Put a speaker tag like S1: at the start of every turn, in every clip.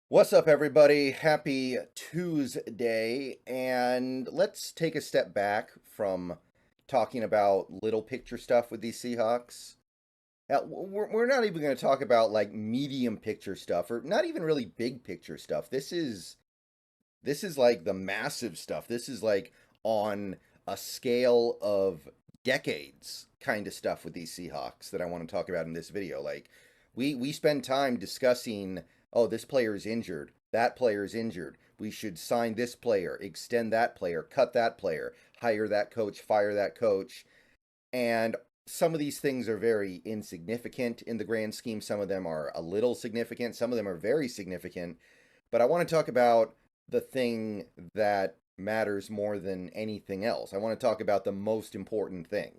S1: What's up, everybody? Happy Tuesday. And let's take a step back from talking about little picture stuff with these Seahawks. We're not even going to talk about like medium picture stuff or not even really big picture stuff. This is like the massive stuff. This is like on a scale of decades kind of stuff with these Seahawks that I want to talk about in this video. Like we spend time discussing, oh, this player is injured, that player is injured. We should sign this player, extend that player, cut that player, hire that coach, fire that coach. And some of these things are very insignificant in the grand scheme. Some of them are a little significant. Some of them are very significant. But I want to talk about the thing that matters more than anything else. I want to talk about the most important thing.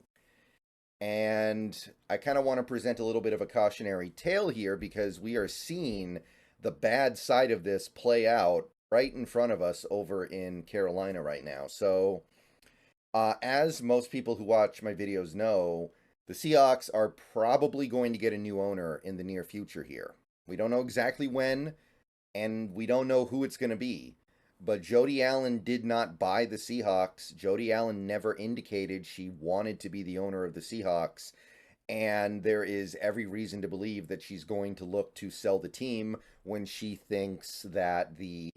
S1: And I kind of want to present a little bit of a cautionary tale here because we are seeing the bad side of this play out right in front of us over in Carolina right now. So, as most people who watch my videos know, the Seahawks are probably going to get a new owner in the near future here. We don't know exactly when, and we don't know who it's going to be. But Jody Allen did not buy the Seahawks. Jody Allen never indicated she wanted to be the owner of the Seahawks. And there is every reason to believe that she's going to look to sell the team when she thinks that the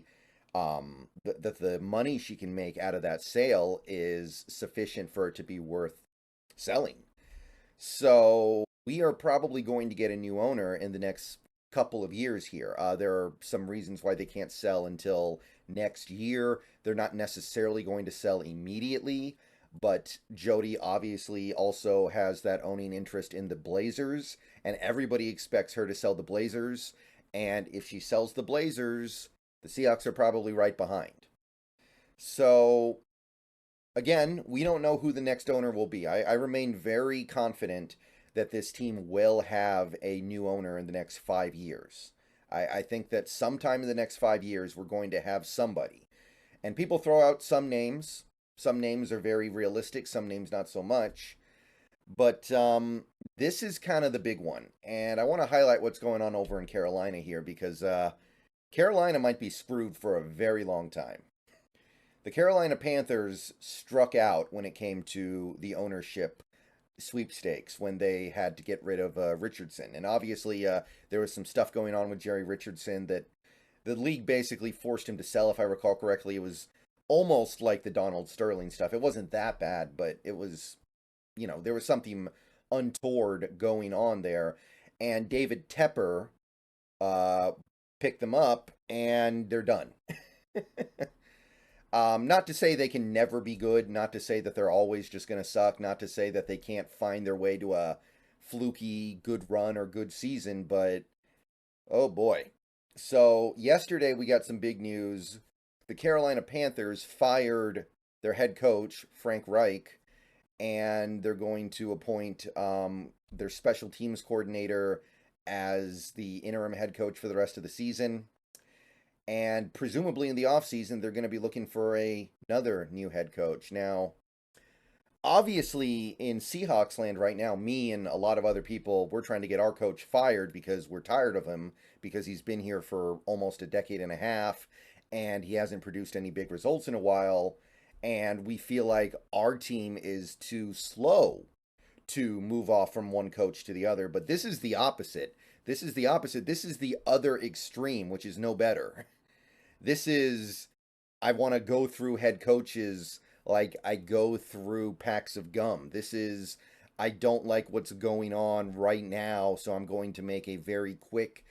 S1: money she can make out of that sale is sufficient for it to be worth selling. So we are probably going to get a new owner in the next couple of years here. There are some reasons why they can't sell until next year. They're not necessarily going to sell immediately, but Jody obviously also has that owning interest in the Blazers, and everybody expects her to sell the Blazers. And if she sells the Blazers, the Seahawks are probably right behind. So again, we don't know who the next owner will be. I remain very confident that this team will have a new owner in the next 5 years. I think that sometime in the next 5 years, we're going to have somebody. And people throw out some names. Some names are very realistic, some names not so much. But this is kind of the big one. And I want to highlight what's going on over in Carolina here because Carolina might be screwed for a very long time. The Carolina Panthers struck out when it came to the ownership sweepstakes when they had to get rid of Richardson. And obviously, there was some stuff going on with Jerry Richardson that the league basically forced him to sell, if I recall correctly. It was almost like the Donald Sterling stuff. It wasn't that bad, but it was, there was something untoward going on there. And David Tepper uh, picked them up, and they're done. Not to say they can never be good, not to say that they're always just going to suck, not to say that they can't find their way to a fluky good run or good season, but oh boy. So, yesterday we got some big news. The Carolina Panthers fired their head coach, Frank Reich, and they're going to appoint their special teams coordinator as the interim head coach for the rest of the season. And presumably in the offseason, they're going to be looking for another new head coach. Now, obviously, in Seahawks land right now, me and a lot of other people, we're trying to get our coach fired because we're tired of him because he's been here for almost a decade and a half and he hasn't produced any big results in a while. And we feel like our team is too slow to move off from one coach to the other. But this is the opposite. This is the opposite. This is the other extreme, which is no better. This is, I want to go through head coaches like I go through packs of gum. This is, I don't like what's going on right now, so I'm going to make a very quick,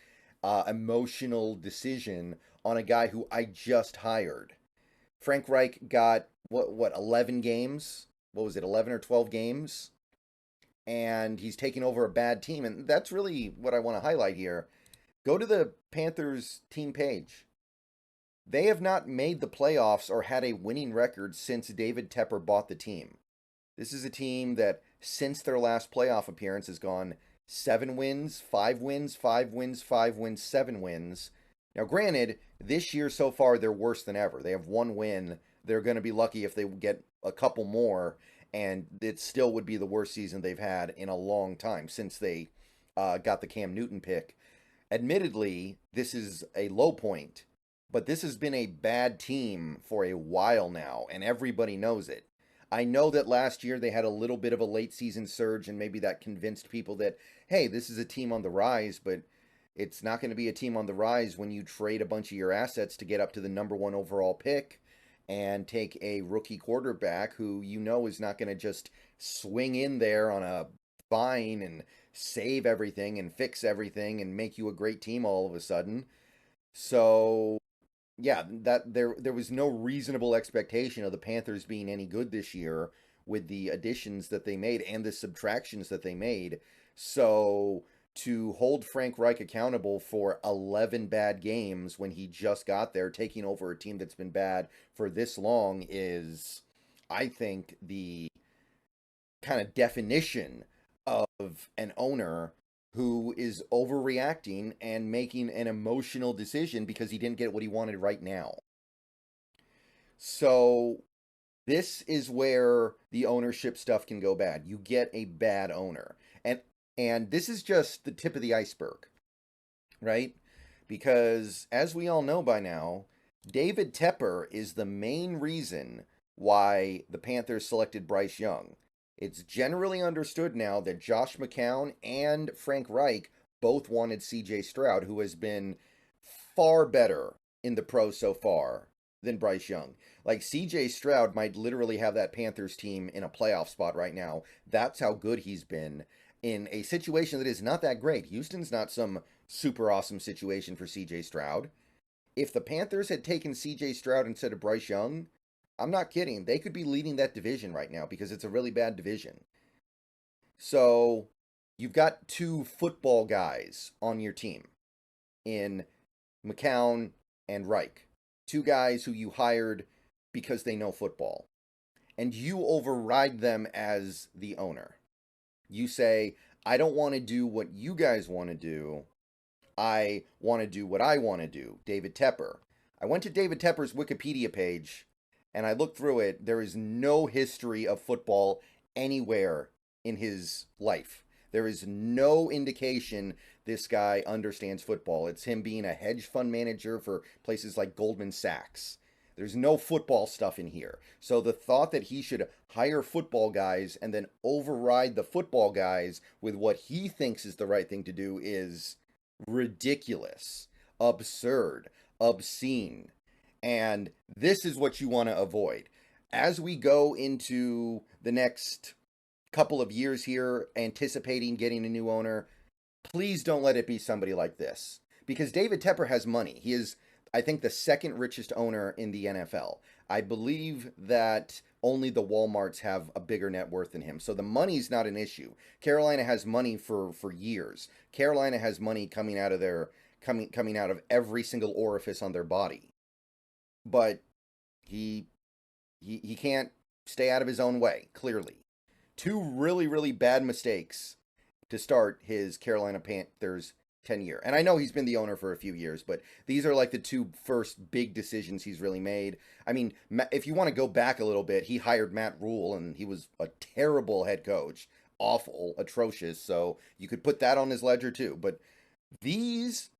S1: emotional decision on a guy who I just hired. Frank Reich got, what 11 games? What was it, 11 or 12 games? And he's taking over a bad team. And that's really what I want to highlight here. Go to the Panthers team page. They have not made the playoffs or had a winning record since David Tepper bought the team. This is a team that, since their last playoff appearance, has gone 7 wins, 5 wins, 5 wins, 5 wins, 7 wins. Now, granted, this year so far, they're worse than ever. They have 1 win. They're going to be lucky if they get a couple more, and it still would be the worst season they've had in a long time since they got the Cam Newton pick. Admittedly, this is a low point, but this has been a bad team for a while now, and everybody knows it. I know that last year they had a little bit of a late season surge, and maybe that convinced people that, hey, this is a team on the rise, but it's not going to be a team on the rise when you trade a bunch of your assets to get up to the number one overall pick and take a rookie quarterback who you know is not going to just swing in there on a vine and save everything and fix everything and make you a great team all of a sudden. So yeah, that there was no reasonable expectation of the Panthers being any good this year with the additions that they made and the subtractions that they made. So to hold Frank Reich accountable for 11 bad games when he just got there, taking over a team that's been bad for this long is, I think, the kind of definition of an owner who is overreacting and making an emotional decision because he didn't get what he wanted right now. So this is where the ownership stuff can go bad. You get a bad owner. And this is just the tip of the iceberg, right? Because as we all know by now, David Tepper is the main reason why the Panthers selected Bryce Young. It's generally understood now that Josh McCown and Frank Reich both wanted CJ Stroud, who has been far better in the pros so far than Bryce Young. Like, CJ Stroud might literally have that Panthers team in a playoff spot right now. That's how good he's been in a situation that is not that great. Houston's not some super awesome situation for CJ Stroud. If the Panthers had taken CJ Stroud instead of Bryce Young, I'm not kidding, they could be leading that division right now because it's a really bad division. So you've got two football guys on your team in McCown and Reich. Two guys who you hired because they know football. And you override them as the owner. You say, I don't want to do what you guys want to do. I want to do what I want to do. David Tepper. I went to David Tepper's Wikipedia page and I looked through it. There is no history of football anywhere in his life. There is no indication this guy understands football. It's him being a hedge fund manager for places like Goldman Sachs. There's no football stuff in here. So the thought that he should hire football guys and then override the football guys with what he thinks is the right thing to do is ridiculous, absurd, obscene. And this is what you want to avoid. As we go into the next couple of years here, anticipating getting a new owner, please don't let it be somebody like this. Because David Tepper has money. He is, I think, the second richest owner in the NFL. I believe that only the Walmarts have a bigger net worth than him. So the money's not an issue. Carolina has money for years. Carolina has money coming out of coming out of every single orifice on their body. But he can't stay out of his own way, clearly. Two really, really bad mistakes to start his Carolina Panthers tenure. And I know he's been the owner for a few years, but these are like the two first big decisions he's really made. I mean, if you want to go back a little bit, he hired Matt Rule, and he was a terrible head coach. Awful, atrocious. So you could put that on his ledger too. But these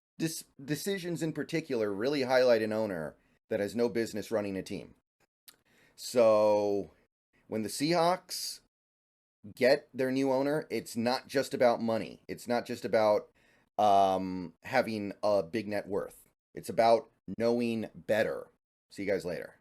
S1: decisions in particular really highlight an owner that has no business running a team. So when the Seahawks get their new owner, it's not just about money. It's not just about having a big net worth. It's about knowing better. See you guys later.